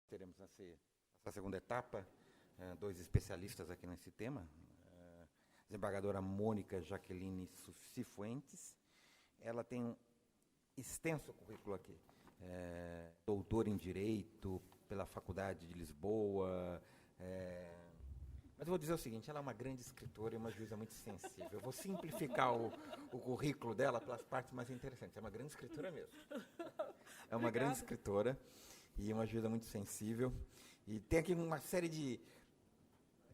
Teremos essa segunda etapa, dois especialistas aqui nesse tema, desembargadora Mônica Jaqueline Cifuentes. Ela tem um extenso currículo aqui, doutora em Direito pela Faculdade de Lisboa, mas eu vou dizer o seguinte, ela é uma grande escritora e uma juíza muito sensível. Eu vou simplificar o currículo dela pelas partes mais interessantes. É uma grande escritora mesmo. É uma grande escritora e uma juíza muito sensível. E tem aqui uma série de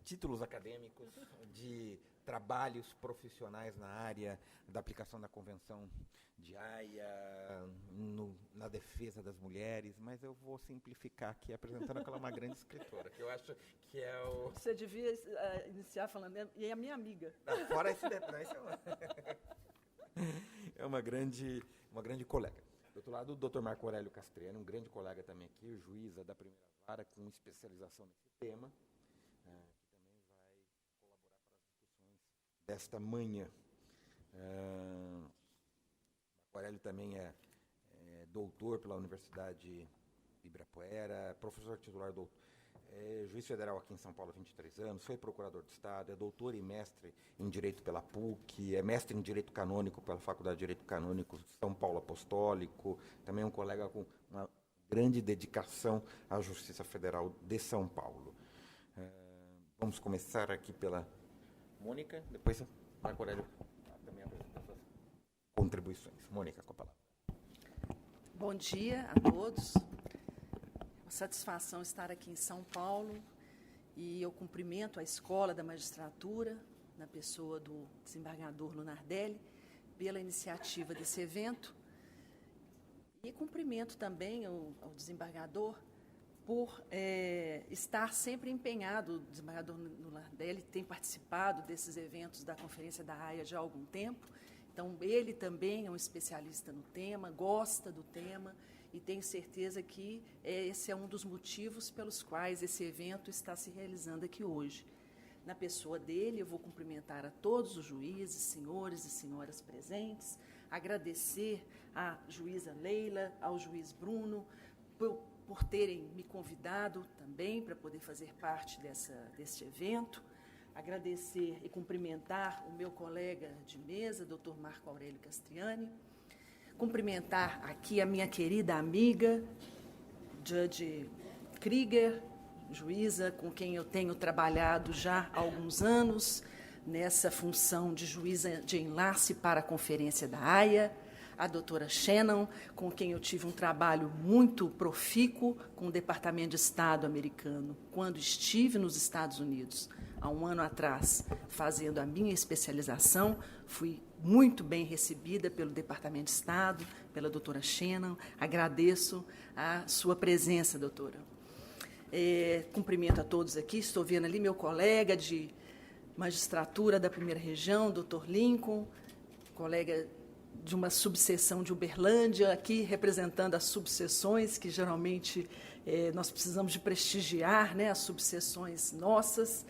títulos acadêmicos, de trabalhos profissionais na área da aplicação da Convenção de Haia, na defesa das mulheres, mas eu vou simplificar aqui, apresentando que ela é uma grande escritora, que eu acho que é o... Você devia iniciar falando, e é a minha amiga. Não, fora esse detalhe, é uma grande colega. Do outro lado, o Dr. Marco Aurélio Castriani, um grande colega também aqui, juíza da primeira vara, com especialização nesse tema, que também vai colaborar para as discussões desta manhã. Marco Aurélio também é doutor pela Universidade de Ibirapuera, professor titular, juiz federal aqui em São Paulo há 23 anos, foi procurador de Estado, é doutor e mestre em Direito pela PUC, é mestre em Direito Canônico pela Faculdade de Direito Canônico São Paulo Apostólico, também é um colega com uma grande dedicação à Justiça Federal de São Paulo. Vamos começar aqui pela Mônica, depois Marco Aurélio também apresenta suas contribuições. Mônica, com a palavra. Bom dia a todos. Uma satisfação estar aqui em São Paulo e eu cumprimento a Escola da Magistratura, na pessoa do desembargador Lunardelli, pela iniciativa desse evento. E cumprimento também ao desembargador por estar sempre empenhado. O desembargador Lunardelli tem participado desses eventos da Conferência da Haia já há algum tempo. Então, ele também é um especialista no tema, gosta do tema, e tenho certeza que esse é um dos motivos pelos quais esse evento está se realizando aqui hoje. Na pessoa dele, eu vou cumprimentar a todos os juízes, senhores e senhoras presentes, agradecer à juíza Leila, ao juiz Bruno, por terem me convidado também para poder fazer parte deste evento. Agradecer e cumprimentar o meu colega de mesa, Dr. Marco Aurélio Castriani. Cumprimentar aqui a minha querida amiga, Judge Krieger, juíza com quem eu tenho trabalhado já há alguns anos, nessa função de juíza de enlace para a Conferência da Haia. A doutora Shannon, com quem eu tive um trabalho muito profícuo com o Departamento de Estado americano, quando estive nos Estados Unidos, há um ano atrás, fazendo a minha especialização. Fui muito bem recebida pelo Departamento de Estado, pela doutora Shannon. Agradeço a sua presença, doutora. Cumprimento a todos aqui. Estou vendo ali meu colega de magistratura da primeira região, doutor Lincoln, colega de uma subseção de Uberlândia, aqui representando as subseções, que geralmente nós precisamos de prestigiar, né, as subseções nossas,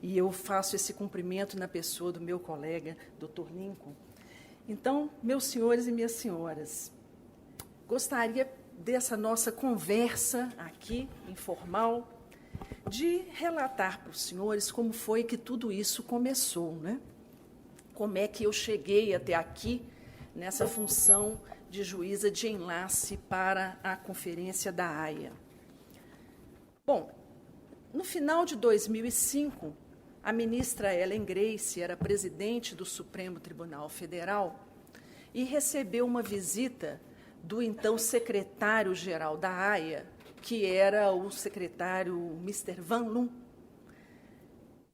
e eu faço esse cumprimento na pessoa do meu colega, Dr. Lincoln. Então, meus senhores e minhas senhoras, gostaria dessa nossa conversa aqui, informal, de relatar para os senhores como foi que tudo isso começou, né? Como é que eu cheguei até aqui, nessa função de juíza de enlace para a Conferência da Haia. Bom, no final de 2005, a ministra Ellen Grace era presidente do Supremo Tribunal Federal e recebeu uma visita do então secretário-geral da Haia, que era o secretário Mr. Van Loon.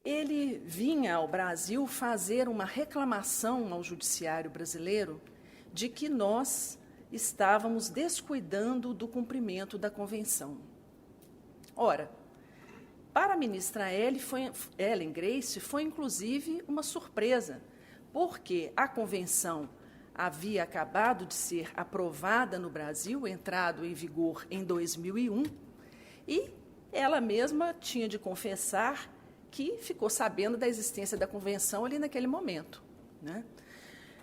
Ele vinha ao Brasil fazer uma reclamação ao judiciário brasileiro de que nós estávamos descuidando do cumprimento da Convenção. Ora, para a ministra Ellen Grace foi, inclusive, uma surpresa, porque a Convenção havia acabado de ser aprovada no Brasil, entrado em vigor em 2001, e ela mesma tinha de confessar que ficou sabendo da existência da Convenção ali naquele momento, né?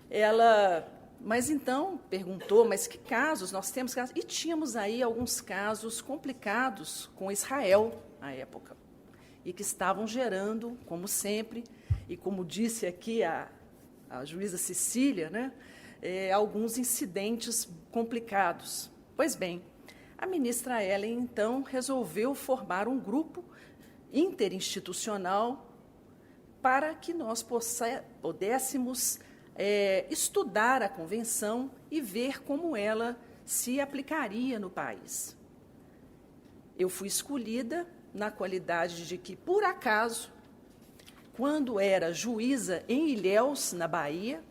Ela mas então perguntou, mas que casos? Nós temos casos. E tínhamos aí alguns casos complicados com Israel à época, e que estavam gerando, como sempre, e como disse aqui a juíza Cecília, né, alguns incidentes complicados. Pois bem, a ministra Ellen, então, resolveu formar um grupo interinstitucional para que nós pudéssemos estudar a convenção e ver como ela se aplicaria no país. Eu fui escolhida na qualidade de que, por acaso, quando era juíza em Ilhéus, na Bahia,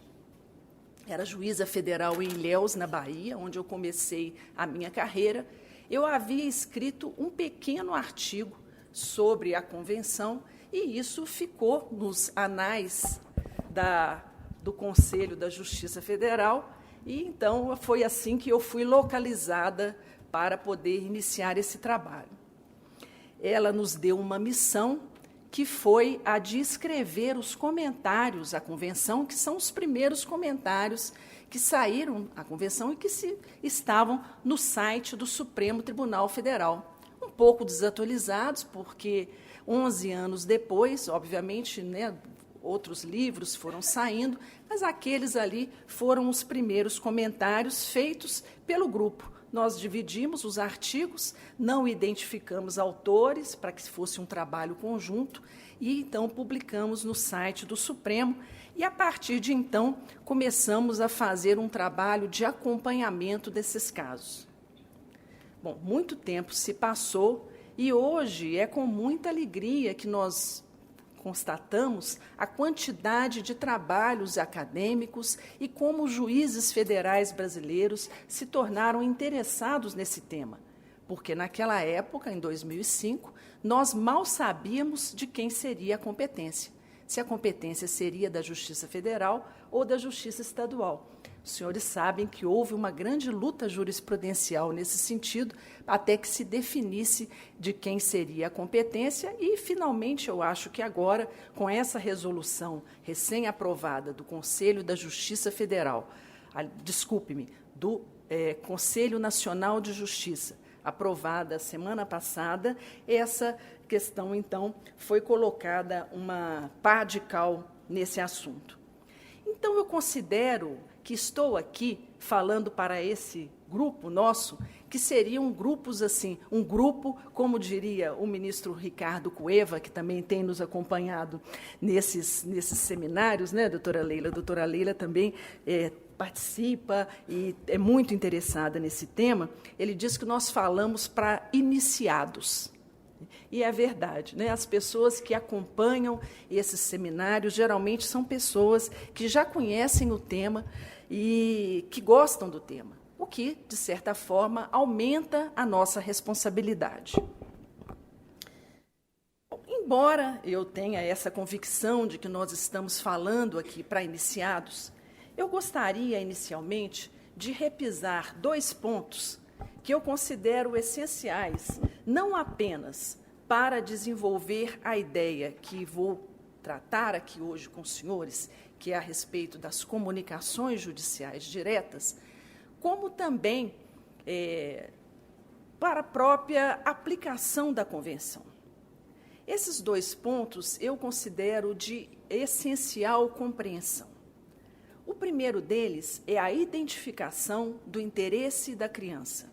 era juíza federal em Ilhéus, na Bahia, onde eu comecei a minha carreira, eu havia escrito um pequeno artigo sobre a convenção, e isso ficou nos anais do Conselho da Justiça Federal, e então foi assim que eu fui localizada para poder iniciar esse trabalho. Ela nos deu uma missão que foi a de escrever os comentários à convenção, que são os primeiros comentários que saíram à convenção e que estavam no site do Supremo Tribunal Federal. Um pouco desatualizados, porque 11 anos depois, obviamente, né, outros livros foram saindo, mas aqueles ali foram os primeiros comentários feitos pelo grupo. Nós dividimos os artigos, não identificamos autores para que fosse um trabalho conjunto, e então publicamos no site do Supremo, e a partir de então começamos a fazer um trabalho de acompanhamento desses casos. Bom, muito tempo se passou, e hoje é com muita alegria que nós constatamos a quantidade de trabalhos acadêmicos e como os juízes federais brasileiros se tornaram interessados nesse tema, porque naquela época, em 2005, nós mal sabíamos de quem seria a competência, se a competência seria da Justiça Federal ou da Justiça Estadual. Os senhores sabem que houve uma grande luta jurisprudencial nesse sentido, até que se definisse de quem seria a competência, e, finalmente, eu acho que agora, com essa resolução recém-aprovada do Conselho da Justiça Federal, do Conselho Nacional de Justiça, aprovada semana passada, essa questão, então, foi colocada uma pá de cal nesse assunto. Então, eu considero que estou aqui falando para esse grupo nosso, que seriam grupos assim, um grupo, como diria o ministro Ricardo Cueva, que também tem nos acompanhado nesses seminários, né, doutora Leila? A doutora Leila também participa e é muito interessada nesse tema. Ele diz que nós falamos para iniciados. E é verdade, né? As pessoas que acompanham esses seminários geralmente são pessoas que já conhecem o tema e que gostam do tema, o que, de certa forma, aumenta a nossa responsabilidade. Embora eu tenha essa convicção de que nós estamos falando aqui para iniciados, eu gostaria, inicialmente, de repisar 2 pontos que eu considero essenciais, não apenas para desenvolver a ideia que vou tratar aqui hoje com os senhores, que é a respeito das comunicações judiciais diretas, como também para a própria aplicação da Convenção. Esses 2 pontos eu considero de essencial compreensão. O primeiro deles é a identificação do interesse da criança.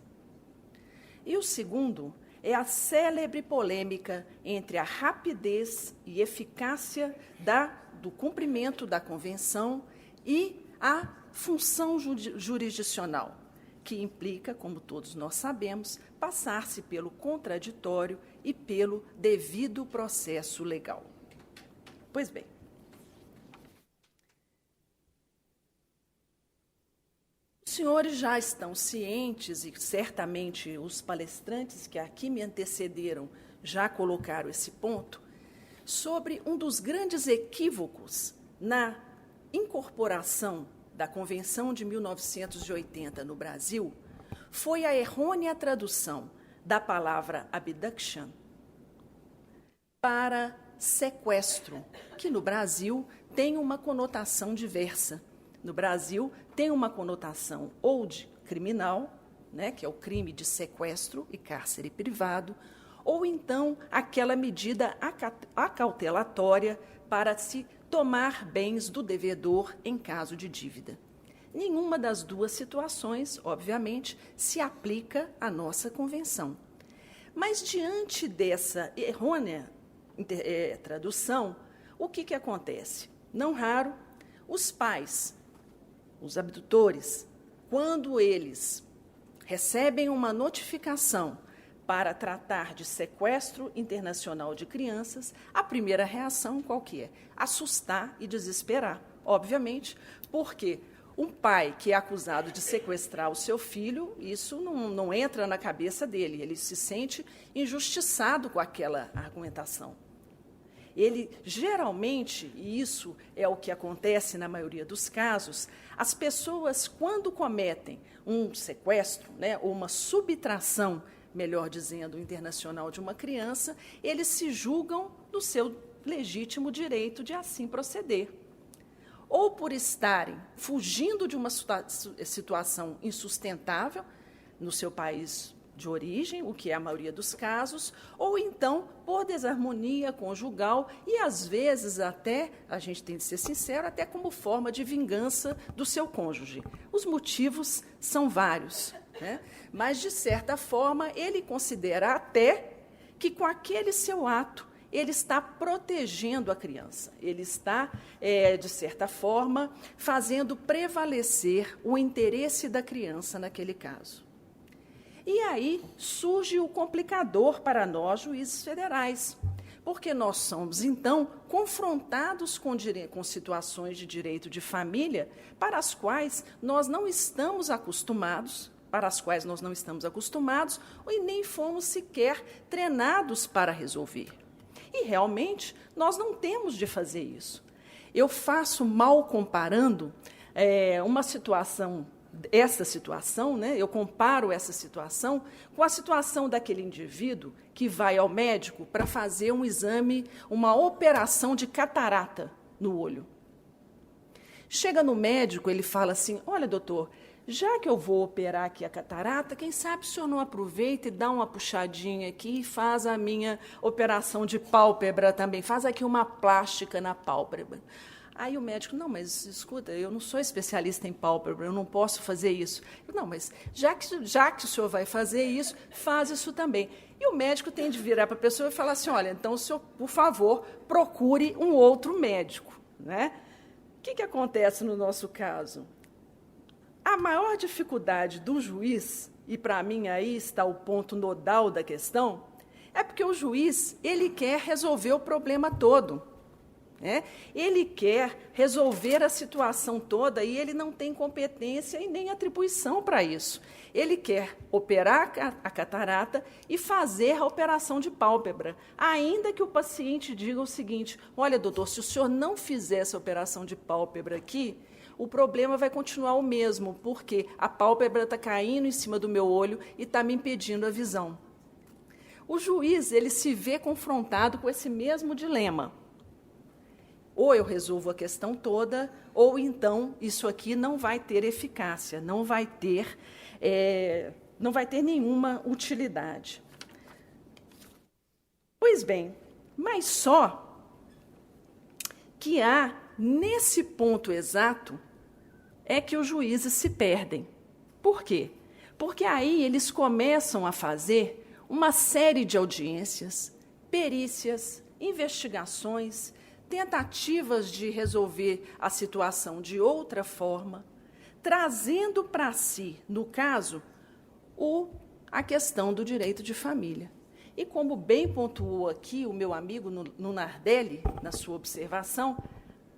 E o segundo é a célebre polêmica entre a rapidez e eficácia do cumprimento da Convenção e a função jurisdicional, que implica, como todos nós sabemos, passar-se pelo contraditório e pelo devido processo legal. Pois bem, os senhores já estão cientes, e certamente os palestrantes que aqui me antecederam já colocaram esse ponto, sobre um dos grandes equívocos na incorporação da Convenção de 1980 no Brasil, foi a errônea tradução da palavra abduction para sequestro, que no Brasil tem uma conotação diversa. no Brasil tem uma conotação ou de criminal, né, que é o crime de sequestro e cárcere privado, ou então aquela medida acautelatória para se tomar bens do devedor em caso de dívida. Nenhuma das duas situações, obviamente, se aplica à nossa convenção. Mas, diante dessa errônea tradução, o que acontece? Não raro, os pais, os abdutores, quando eles recebem uma notificação para tratar de sequestro internacional de crianças, a primeira reação qual que é? Assustar e desesperar, obviamente, porque um pai que é acusado de sequestrar o seu filho, isso não entra na cabeça dele, ele se sente injustiçado com aquela argumentação. Ele, geralmente, e isso é o que acontece na maioria dos casos, as pessoas, quando cometem um sequestro, né, ou uma subtração, melhor dizendo, internacional de uma criança, eles se julgam no seu legítimo direito de assim proceder. Ou por estarem fugindo de uma situação insustentável no seu país de origem, o que é a maioria dos casos, ou então por desarmonia conjugal e, às vezes, até, a gente tem de ser sincero, até como forma de vingança do seu cônjuge. Os motivos são vários, né? Mas, de certa forma, ele considera até que, com aquele seu ato, ele está protegendo a criança, ele está, de certa forma, fazendo prevalecer o interesse da criança naquele caso. E aí surge o complicador para nós, juízes federais, porque nós somos, então, confrontados com situações de direito de família para as quais nós não estamos acostumados, e nem fomos sequer treinados para resolver. E, realmente, nós não temos de fazer isso. Eu faço mal comparando essa situação, né, eu comparo essa situação com a situação daquele indivíduo que vai ao médico para fazer um exame, uma operação de catarata no olho. Chega no médico, ele fala assim: olha, doutor, já que eu vou operar aqui a catarata, quem sabe o senhor não aproveita e dá uma puxadinha aqui e faz a minha operação de pálpebra também, faz aqui uma plástica na pálpebra. Aí o médico: não, mas escuta, eu não sou especialista em pálpebra, eu não posso fazer isso. Não, mas já que o senhor vai fazer isso, faz isso também. E o médico tem de virar para a pessoa e falar assim: olha, então o senhor, por favor, procure um outro médico, né? O que acontece no nosso caso? A maior dificuldade do juiz, e para mim aí está o ponto nodal da questão, é porque o juiz ele quer resolver o problema todo. Ele quer resolver a situação toda e ele não tem competência e nem atribuição para isso. Ele quer operar a catarata e fazer a operação de pálpebra, ainda que o paciente diga o seguinte: olha, doutor, se o senhor não fizer essa operação de pálpebra aqui, o problema vai continuar o mesmo, porque a pálpebra está caindo em cima do meu olho e está me impedindo a visão. O juiz ele se vê confrontado com esse mesmo dilema. Ou eu resolvo a questão toda, ou então isso aqui não vai ter eficácia, não vai ter nenhuma utilidade. Pois bem, mas só que há, nesse ponto exato, é que os juízes se perdem. Por quê? Porque aí eles começam a fazer uma série de audiências, perícias, investigações, tentativas de resolver a situação de outra forma, trazendo para si, no caso, a questão do direito de família. E como bem pontuou aqui o meu amigo no Nardelli, na sua observação,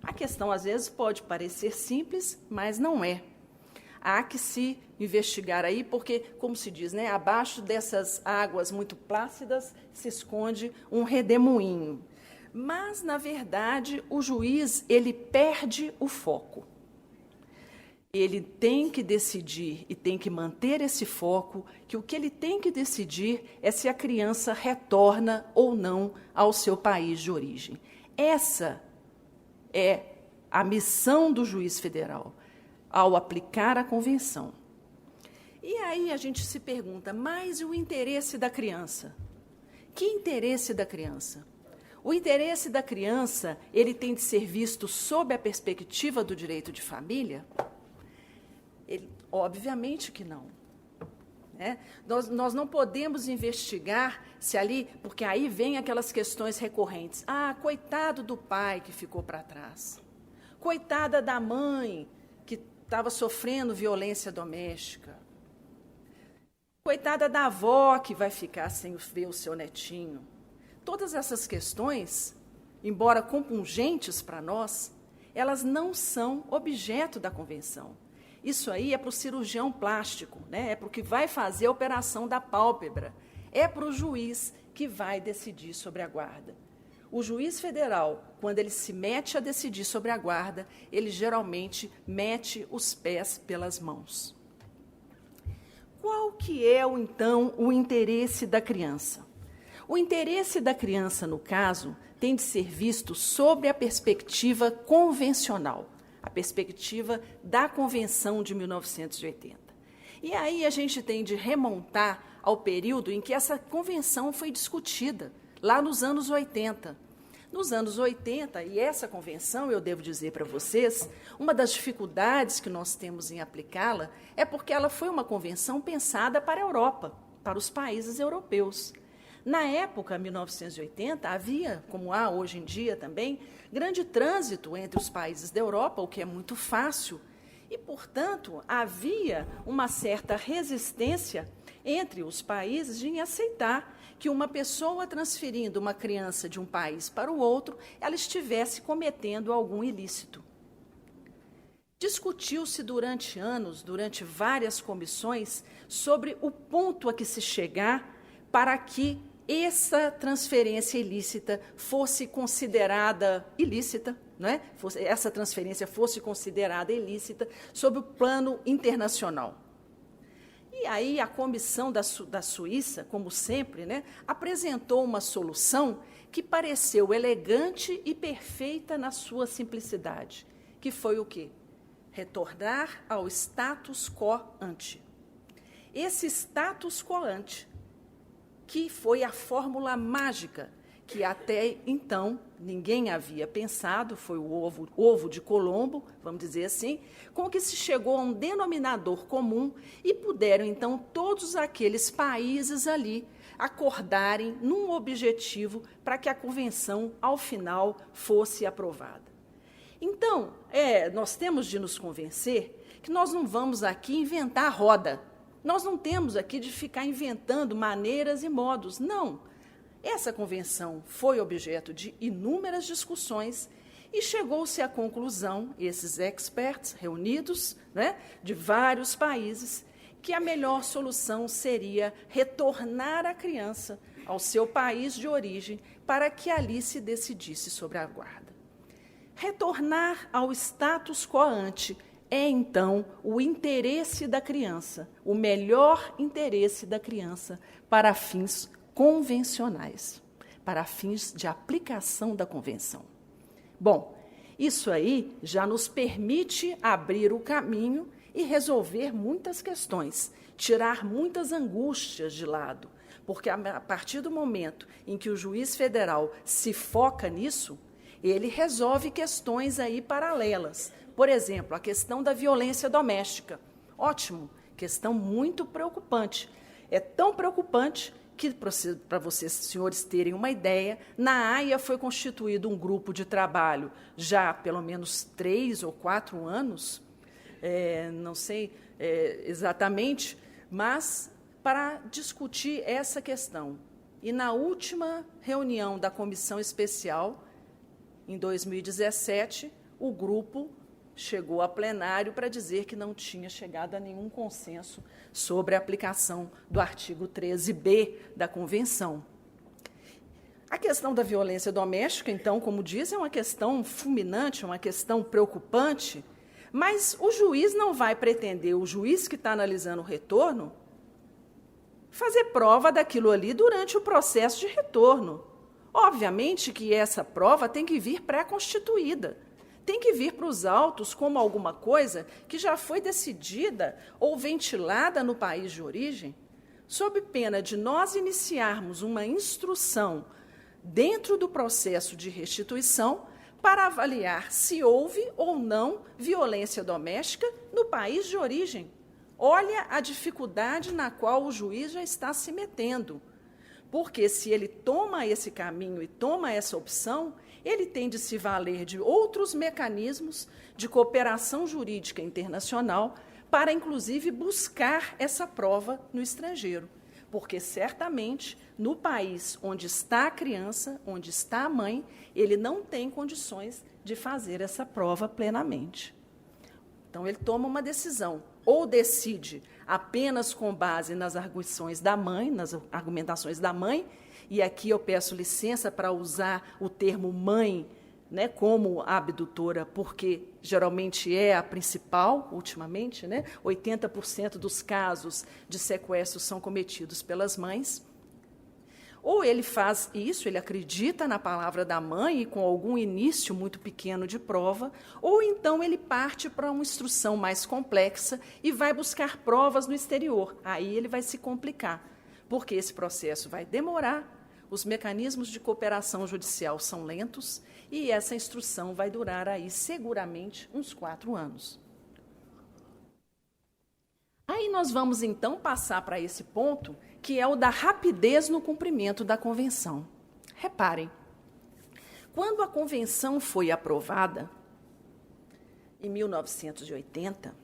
a questão às vezes pode parecer simples, mas não é. Há que se investigar aí, porque, como se diz, né, abaixo dessas águas muito plácidas se esconde um redemoinho. Mas, na verdade, o juiz ele perde o foco. Ele tem que decidir e tem que manter esse foco, que o que ele tem que decidir é se a criança retorna ou não ao seu país de origem. Essa é a missão do juiz federal, ao aplicar a convenção. E aí a gente se pergunta, mas e o interesse da criança? Que interesse da criança? O interesse da criança, ele tem de ser visto sob a perspectiva do direito de família? Obviamente que não. Nós não podemos investigar se ali, porque aí vem aquelas questões recorrentes. Ah, coitado do pai que ficou para trás. Coitada da mãe que estava sofrendo violência doméstica. Coitada da avó que vai ficar sem ver o seu netinho. Todas essas questões, embora compungentes para nós, elas não são objeto da convenção. Isso aí é para o cirurgião plástico, é para o que vai fazer a operação da pálpebra, é para o juiz que vai decidir sobre a guarda. O juiz federal, quando ele se mete a decidir sobre a guarda, ele geralmente mete os pés pelas mãos. Qual que é, então, o interesse da criança? O interesse da criança, no caso, tem de ser visto sob a perspectiva convencional, a perspectiva da Convenção de 1980. E aí a gente tem de remontar ao período em que essa convenção foi discutida, lá nos anos 80. Nos anos 80, e essa convenção, eu devo dizer para vocês, uma das dificuldades que nós temos em aplicá-la é porque ela foi uma convenção pensada para a Europa, para os países europeus. Na época, 1980, havia, como há hoje em dia também, grande trânsito entre os países da Europa, o que é muito fácil, e, portanto, havia uma certa resistência entre os países em aceitar que uma pessoa transferindo uma criança de um país para o outro, ela estivesse cometendo algum ilícito. Discutiu-se durante anos, durante várias comissões, sobre o ponto a que se chegar para que essa transferência ilícita fosse considerada ilícita, essa transferência fosse considerada ilícita sob o plano internacional. E aí a comissão da Suíça, como sempre, apresentou uma solução que pareceu elegante e perfeita na sua simplicidade, que foi o quê? Retornar ao status quo ante. Esse status quo ante, que foi a fórmula mágica que até então ninguém havia pensado, foi o ovo de Colombo, vamos dizer assim, com que se chegou a um denominador comum e puderam, então, todos aqueles países ali acordarem num objetivo para que a convenção, ao final, fosse aprovada. Então, nós temos de nos convencer que nós não vamos aqui inventar a roda. Nós não temos aqui de ficar inventando maneiras e modos, não. Essa convenção foi objeto de inúmeras discussões e chegou-se à conclusão, esses experts reunidos, de vários países, que a melhor solução seria retornar a criança ao seu país de origem para que ali se decidisse sobre a guarda. Retornar ao status quo ante é, então, o interesse da criança, o melhor interesse da criança para fins convencionais, para fins de aplicação da convenção. Bom, isso aí já nos permite abrir o caminho e resolver muitas questões, tirar muitas angústias de lado, porque a partir do momento em que o juiz federal se foca nisso, ele resolve questões aí paralelas. Por exemplo, a questão da violência doméstica. Ótimo, questão muito preocupante. É tão preocupante que, para vocês, senhores, terem uma ideia, na Haia foi constituído um grupo de trabalho já há pelo menos 3 ou 4 anos, não sei exatamente, mas para discutir essa questão. E na última reunião da comissão especial, em 2017, o grupo chegou a plenário para dizer que não tinha chegado a nenhum consenso sobre a aplicação do artigo 13b da Convenção. A questão da violência doméstica, então, como diz, é uma questão fulminante, uma questão preocupante, mas o juiz não vai pretender, o juiz que está analisando o retorno, fazer prova daquilo ali durante o processo de retorno. Obviamente que essa prova tem que vir pré-constituída. tem que vir para os autos como alguma coisa que já foi decidida ou ventilada no país de origem, sob pena de nós iniciarmos uma instrução dentro do processo de restituição para avaliar se houve ou não violência doméstica no país de origem. Olha a dificuldade na qual o juiz já está se metendo. Porque se ele toma esse caminho e toma essa opção, ele tem de se valer de outros mecanismos de cooperação jurídica internacional para, inclusive, buscar essa prova no estrangeiro. Porque, certamente, no país onde está a criança, onde está a mãe, ele não tem condições de fazer essa prova plenamente. Então, ele toma uma decisão, ou decide apenas com base nas arguições da mãe, nas argumentações da mãe, e aqui eu peço licença para usar o termo mãe, né, como a abdutora, porque geralmente é a principal, ultimamente, né? 80% dos casos de sequestro são cometidos pelas mães. Ou ele faz isso, ele acredita na palavra da mãe e com algum início muito pequeno de prova, ou então ele parte para uma instrução mais complexa e vai buscar provas no exterior. Aí ele vai se complicar, porque esse processo vai demorar, os mecanismos de cooperação judicial são lentos e essa instrução vai durar aí seguramente uns 4 anos. Aí nós vamos então passar para esse ponto, que é o da rapidez no cumprimento da convenção. Reparem, quando a convenção foi aprovada, em 1980,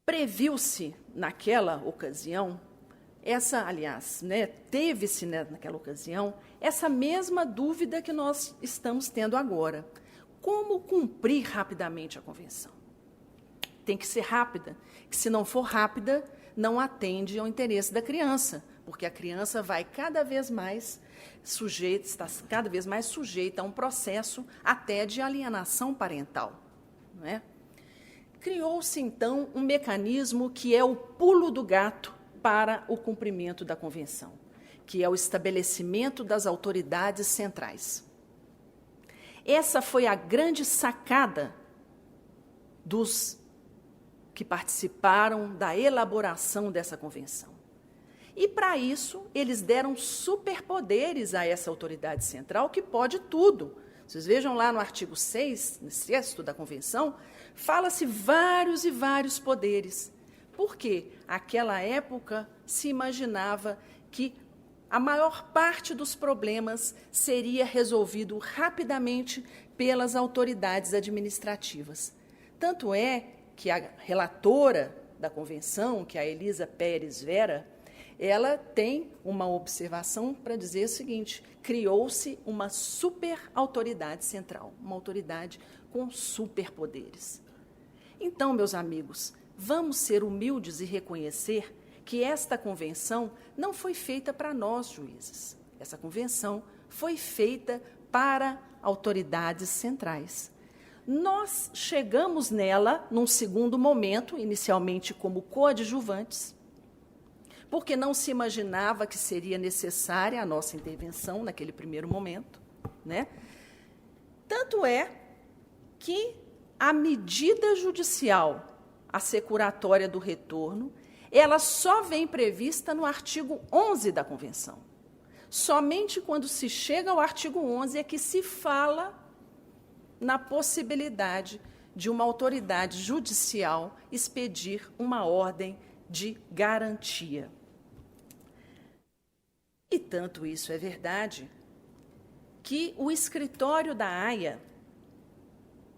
previu-se naquela ocasião, teve-se naquela ocasião, essa mesma dúvida que nós estamos tendo agora. Como cumprir rapidamente a convenção? Tem que ser rápida, que se não for rápida, não atende ao interesse da criança, porque a criança vai cada vez mais está cada vez mais sujeita a um processo até de alienação parental, não é? Criou-se, então, um mecanismo que é o pulo do gato para o cumprimento da convenção, que é o estabelecimento das autoridades centrais. Essa foi a grande sacada dos que participaram da elaboração dessa convenção. E, para isso, eles deram superpoderes a essa autoridade central, que pode tudo. Vocês vejam lá no artigo 6, no 6º da convenção, fala-se vários e vários poderes. Por quê? Naquela época se imaginava que a maior parte dos problemas seria resolvido rapidamente pelas autoridades administrativas. Tanto é que a relatora da convenção, que é a Elisa Pérez Vera, ela tem uma observação para dizer o seguinte: criou-se uma super-autoridade central, uma autoridade com superpoderes. Então, meus amigos, vamos ser humildes e reconhecer que esta convenção não foi feita para nós, juízes. Essa convenção foi feita para autoridades centrais. Nós chegamos nela num segundo momento, inicialmente como coadjuvantes, porque não se imaginava que seria necessária a nossa intervenção naquele primeiro momento, né? Tanto é que a medida judicial assecuratória do retorno, ela só vem prevista no artigo 11 da Convenção. Somente quando se chega ao artigo 11 é que se fala na possibilidade de uma autoridade judicial expedir uma ordem de garantia. E tanto isso é verdade que o escritório da Haia,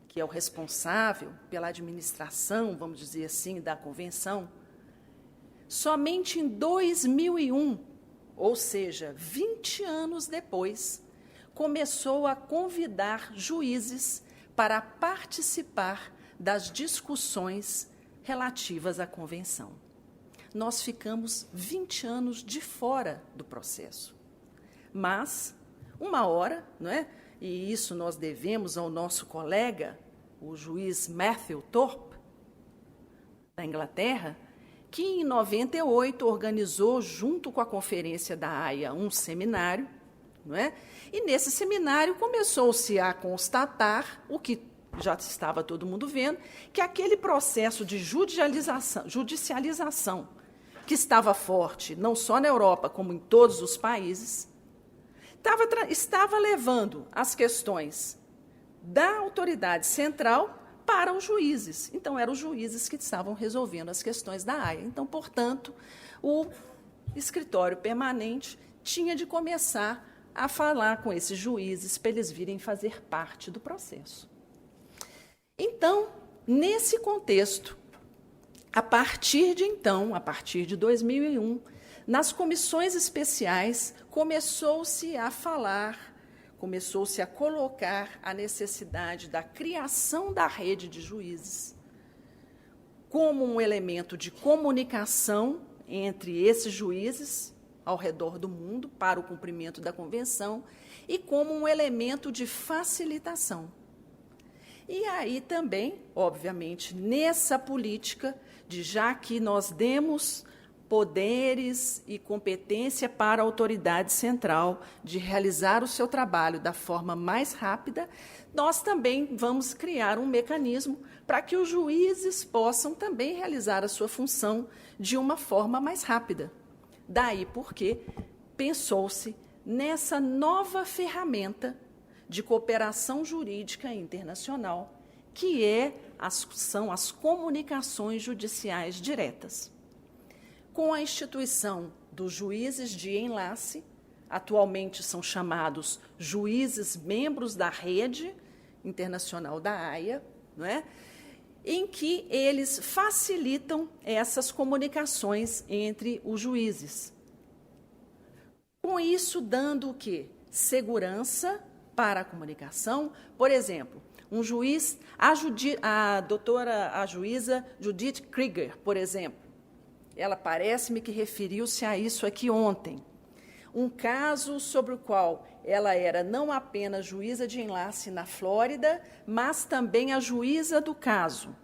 que é o responsável pela administração, vamos dizer assim, da convenção, somente em 2001, ou seja, 20 anos depois, começou a convidar juízes para participar das discussões relativas à convenção. Nós ficamos 20 anos de fora do processo. Mas, uma hora, não é? E isso nós devemos ao nosso colega, o juiz Matthew Thorpe, da Inglaterra, que em 98 organizou, junto com a Conferência da Haia, um seminário, não é? E nesse seminário começou-se a constatar o que já estava todo mundo vendo, que aquele processo de judicialização que estava forte, não só na Europa, como em todos os países, estava levando as questões da autoridade central para os juízes. Então, eram os juízes que estavam resolvendo as questões da Haia. Então, portanto, o escritório permanente tinha de começar a falar com esses juízes para eles virem fazer parte do processo. Então, nesse contexto, a partir de 2001, nas comissões especiais, começou-se a colocar a necessidade da criação da rede de juízes como um elemento de comunicação entre esses juízes ao redor do mundo para o cumprimento da convenção e como um elemento de facilitação. E aí também, obviamente, nessa política de já que nós demos poderes e competência para a autoridade central de realizar o seu trabalho da forma mais rápida, nós também vamos criar um mecanismo para que os juízes possam também realizar a sua função de uma forma mais rápida. Daí porque pensou-se nessa nova ferramenta de cooperação jurídica internacional, que são as comunicações judiciais diretas. Com a instituição dos juízes de enlace, atualmente são chamados juízes membros da rede internacional da Haia, não é? Em que eles facilitam essas comunicações entre os juízes. Com isso, dando o quê? Segurança para a comunicação. Por exemplo, um juiz, a juíza Judith Krieger, por exemplo, ela parece-me que referiu-se a isso aqui ontem. Um caso sobre o qual ela era não apenas juíza de enlace na Flórida, mas também a juíza do caso.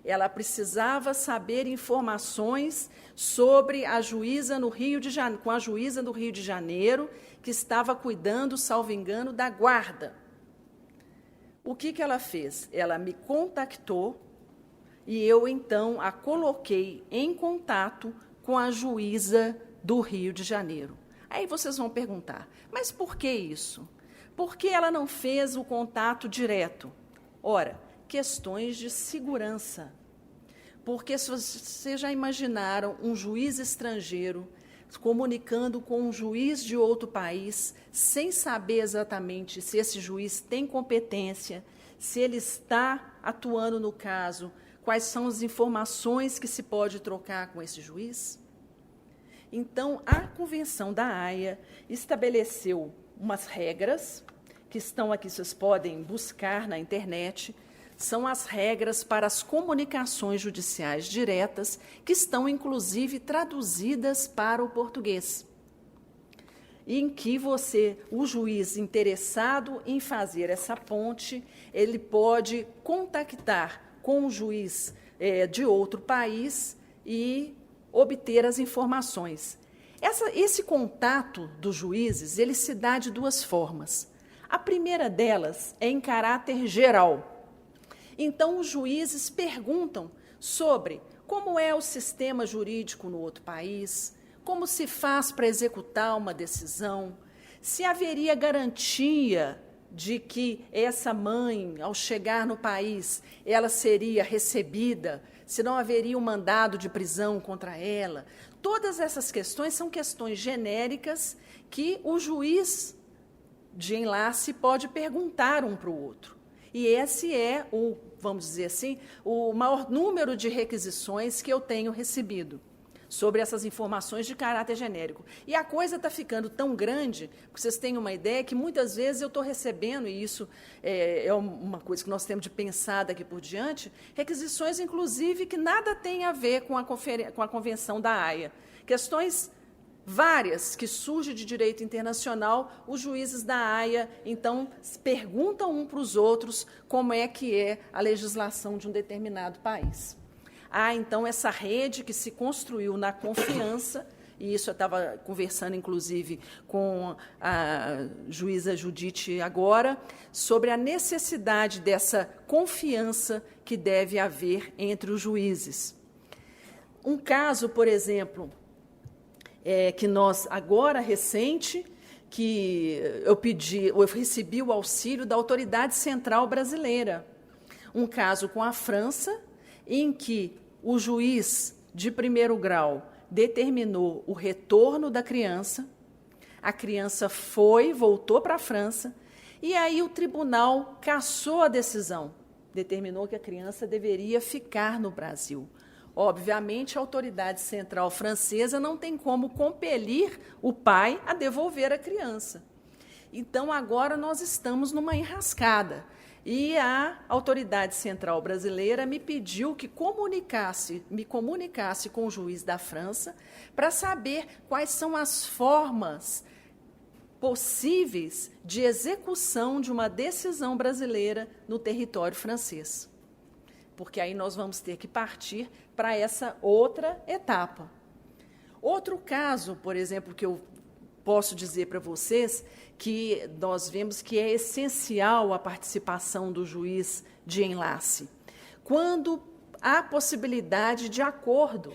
Ela precisava saber informações sobre a juíza no Rio de Janeiro, com a juíza do Rio de Janeiro, que estava cuidando, salvo engano, da guarda. O que ela fez? Ela me contactou e eu, então, a coloquei em contato com a juíza do Rio de Janeiro. Aí vocês vão perguntar, mas por que isso? Por que ela não fez o contato direto? Ora, questões de segurança. Porque se vocês já imaginaram um juiz estrangeiro comunicando com um juiz de outro país, sem saber exatamente se esse juiz tem competência, se ele está atuando no caso, quais são as informações que se pode trocar com esse juiz? Então, a Convenção da Haia estabeleceu umas regras, que estão aqui, vocês podem buscar na internet, são as regras para as comunicações judiciais diretas, que estão, inclusive, traduzidas para o português. Em que o juiz interessado em fazer essa ponte, ele pode contactar com o juiz de outro país e obter as informações. Esse contato dos juízes, ele se dá de duas formas. A primeira delas é em caráter geral. Então, os juízes perguntam sobre como é o sistema jurídico no outro país, como se faz para executar uma decisão, se haveria garantia de que essa mãe, ao chegar no país, ela seria recebida, se não haveria um mandado de prisão contra ela. Todas essas questões são questões genéricas que o juiz de enlace pode perguntar um para o outro. E esse é vamos dizer assim, o maior número de requisições que eu tenho recebido sobre essas informações de caráter genérico. E a coisa está ficando tão grande, que vocês têm uma ideia, que muitas vezes eu estou recebendo, e isso é uma coisa que nós temos de pensar daqui por diante, requisições, inclusive, que nada tem a ver com a Convenção da Haia. Questões várias que surgem de direito internacional, os juízes da Haia, então, perguntam um para os outros como é que é a legislação de um determinado país. Há, então, essa rede que se construiu na confiança, e isso eu estava conversando, inclusive, com a juíza Judite agora, sobre a necessidade dessa confiança que deve haver entre os juízes. Um caso, por exemplo, que nós, agora recente, que eu recebi o auxílio da Autoridade Central Brasileira. Um caso com a França, em que o juiz de primeiro grau determinou o retorno da criança, a criança voltou para a França, e aí o tribunal cassou a decisão, determinou que a criança deveria ficar no Brasil. Obviamente, a autoridade central francesa não tem como compelir o pai a devolver a criança. Então, agora nós estamos numa enrascada. E a autoridade central brasileira me pediu que me comunicasse com o juiz da França para saber quais são as formas possíveis de execução de uma decisão brasileira no território francês. Porque aí nós vamos ter que partir para essa outra etapa. Outro caso, por exemplo, que eu posso dizer para vocês, que nós vemos que é essencial a participação do juiz de enlace, quando há possibilidade de acordo,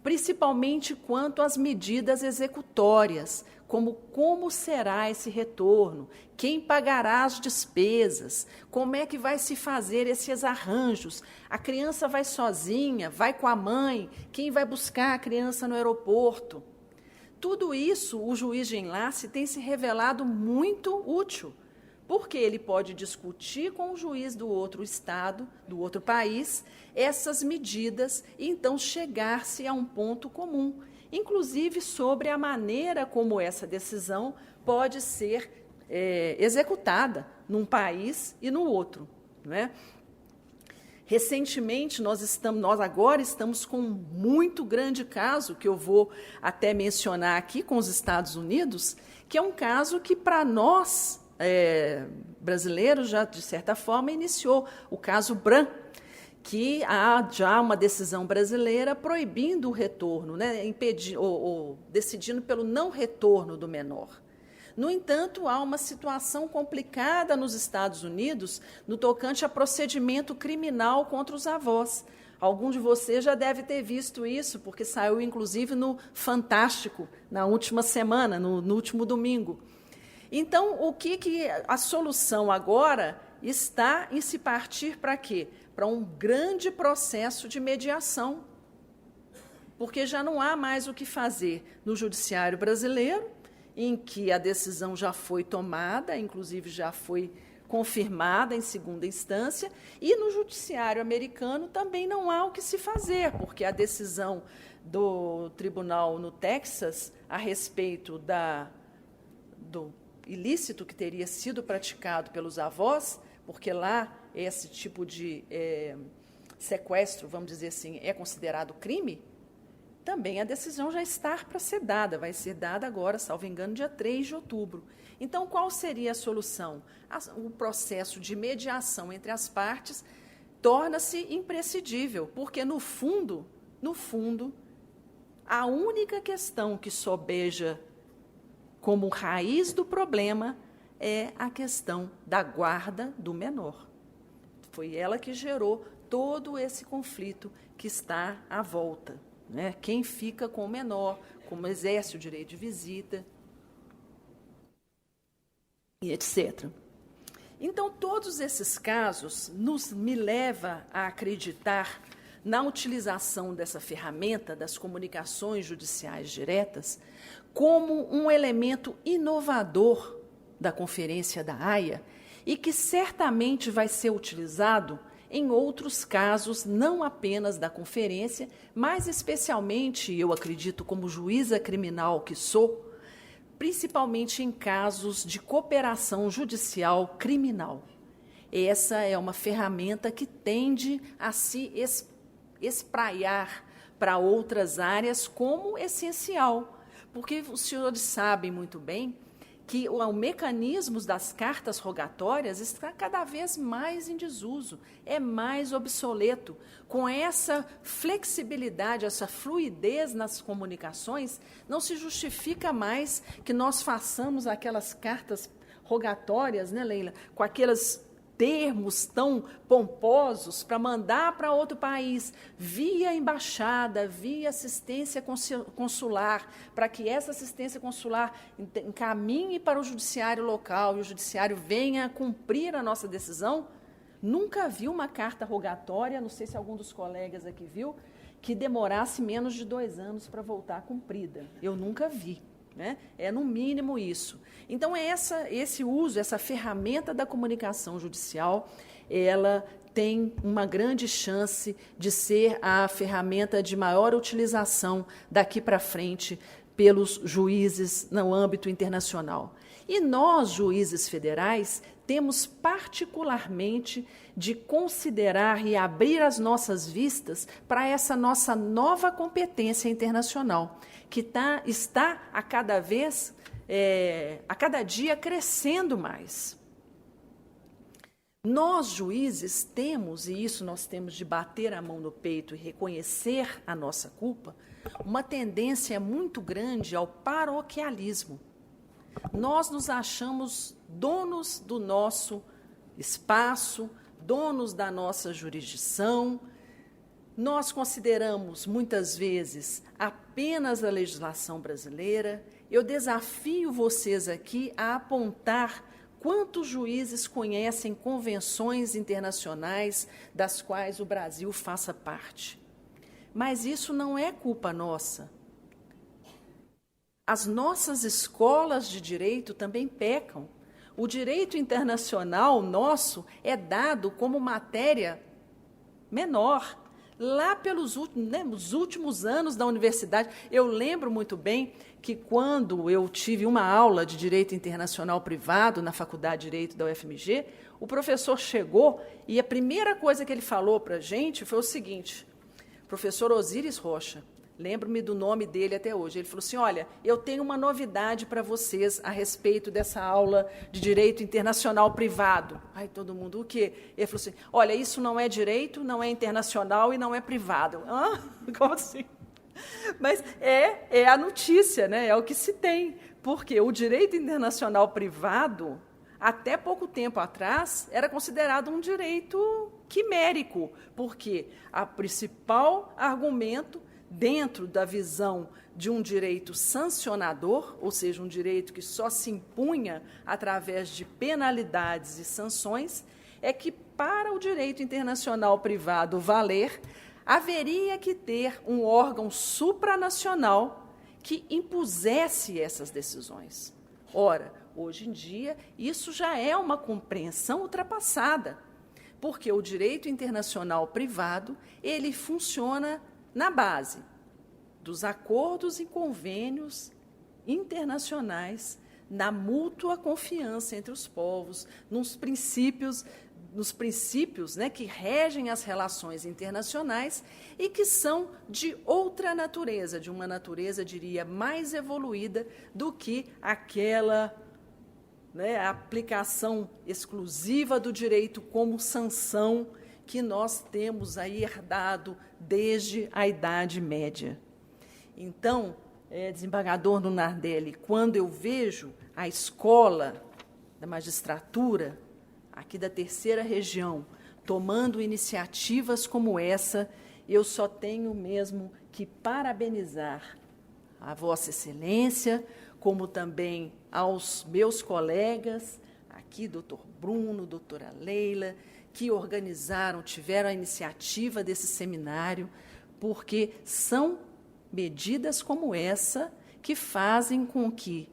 principalmente quanto às medidas executórias, como será esse retorno, quem pagará as despesas, como é que vai se fazer esses arranjos, a criança vai sozinha, vai com a mãe, quem vai buscar a criança no aeroporto. Tudo isso, o juiz de enlace tem se revelado muito útil, porque ele pode discutir com o juiz do outro estado, do outro país, essas medidas e então chegar-se a um ponto comum, inclusive sobre a maneira como essa decisão pode ser executada num país e no outro, não é? Recentemente, nós agora estamos com um muito grande caso, que eu vou até mencionar aqui, com os Estados Unidos, que é um caso que, para nós, brasileiros, já, de certa forma, iniciou o caso Bran, que há já uma decisão brasileira proibindo o retorno, né, decidindo pelo não retorno do menor. No entanto, há uma situação complicada nos Estados Unidos no tocante a procedimento criminal contra os avós. Algum de vocês já deve ter visto isso, porque saiu, inclusive, no Fantástico, na última semana, no último domingo. Então, a solução agora está em se partir para quê? Para um grande processo de mediação, porque já não há mais o que fazer no judiciário brasileiro, em que a decisão já foi tomada, inclusive já foi confirmada em segunda instância, e no judiciário americano também não há o que se fazer, porque a decisão do tribunal no Texas a respeito do ilícito que teria sido praticado pelos avós, porque lá esse tipo de sequestro, vamos dizer assim, é considerado crime, também a decisão já está para ser dada, vai ser dada agora, salvo engano, dia 3 de outubro. Então, qual seria a solução? O processo de mediação entre as partes torna-se imprescindível, porque, no fundo, a única questão que sobeja como raiz do problema é a questão da guarda do menor. Foi ela que gerou todo esse conflito que está à volta. Né? Quem fica com o menor, como exerce o direito de visita, e etc. Então, todos esses casos me levam a acreditar na utilização dessa ferramenta das comunicações judiciais diretas como um elemento inovador da Conferência da Haia e que certamente vai ser utilizado em outros casos, não apenas da conferência, mas especialmente, eu acredito, como juíza criminal que sou, principalmente em casos de cooperação judicial criminal. Essa é uma ferramenta que tende a se espraiar para outras áreas como essencial, porque os senhores sabem muito bem que o mecanismo das cartas rogatórias está cada vez mais em desuso, é mais obsoleto. Com essa flexibilidade, essa fluidez nas comunicações, não se justifica mais que nós façamos aquelas cartas rogatórias, né, Leila, com aqueles termos tão pomposos para mandar para outro país, via embaixada, via assistência consular, para que essa assistência consular encaminhe para o judiciário local e o judiciário venha cumprir a nossa decisão. Nunca vi uma carta rogatória, não sei se algum dos colegas aqui viu, que demorasse menos de 2 anos para voltar cumprida. Eu nunca vi. Né? É, no mínimo, isso. Então, esse uso, essa ferramenta da comunicação judicial, ela tem uma grande chance de ser a ferramenta de maior utilização daqui para frente pelos juízes no âmbito internacional. E nós, juízes federais, temos particularmente de considerar e abrir as nossas vistas para essa nossa nova competência internacional, que está a cada dia crescendo mais. Nós, juízes, temos, e isso nós temos de bater a mão no peito e reconhecer a nossa culpa, uma tendência muito grande ao paroquialismo. Nós nos achamos donos do nosso espaço, donos da nossa jurisdição. Nós consideramos, muitas vezes, apenas a legislação brasileira. Eu desafio vocês aqui a apontar quantos juízes conhecem convenções internacionais das quais o Brasil faça parte. Mas isso não é culpa nossa. As nossas escolas de direito também pecam. O direito internacional nosso é dado como matéria menor. Lá pelos últimos anos da universidade, eu lembro muito bem que quando eu tive uma aula de Direito Internacional Privado na Faculdade de Direito da UFMG, o professor chegou e a primeira coisa que ele falou para a gente foi o seguinte: professor Osíris Rocha, lembro-me do nome dele até hoje, ele falou assim, olha, eu tenho uma novidade para vocês a respeito dessa aula de Direito Internacional Privado. Aí todo mundo, o quê? Ele falou assim, olha, isso não é direito, não é internacional e não é privado. Hã? Como assim? Mas é a notícia, né? É o que se tem, porque o direito internacional privado, até pouco tempo atrás, era considerado um direito quimérico, porque o principal argumento dentro da visão de um direito sancionador, ou seja, um direito que só se impunha através de penalidades e sanções, é que, para o direito internacional privado valer, haveria que ter um órgão supranacional que impusesse essas decisões. Ora, hoje em dia, isso já é uma compreensão ultrapassada, porque o direito internacional privado, ele funciona na base dos acordos e convênios internacionais, na mútua confiança entre os povos, nos princípios, né, que regem as relações internacionais e que são de outra natureza, de uma natureza, diria, mais evoluída do que aquela, né, aplicação exclusiva do direito como sanção que nós temos aí herdado desde a Idade Média. Então, desembargador Lunardelli, quando eu vejo a escola da magistratura, aqui da Terceira Região, tomando iniciativas como essa, eu só tenho mesmo que parabenizar a Vossa Excelência, como também aos meus colegas, aqui, doutor Bruno, doutora Leila, que organizaram, tiveram a iniciativa desse seminário, porque são medidas como essa que fazem com que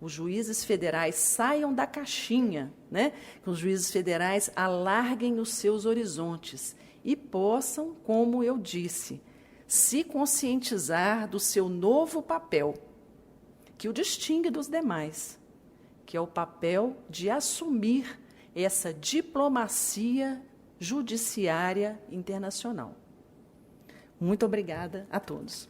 os juízes federais saiam da caixinha, né? Que os juízes federais alarguem os seus horizontes e possam, como eu disse, se conscientizar do seu novo papel, que o distingue dos demais, que é o papel de assumir essa diplomacia judiciária internacional. Muito obrigada a todos.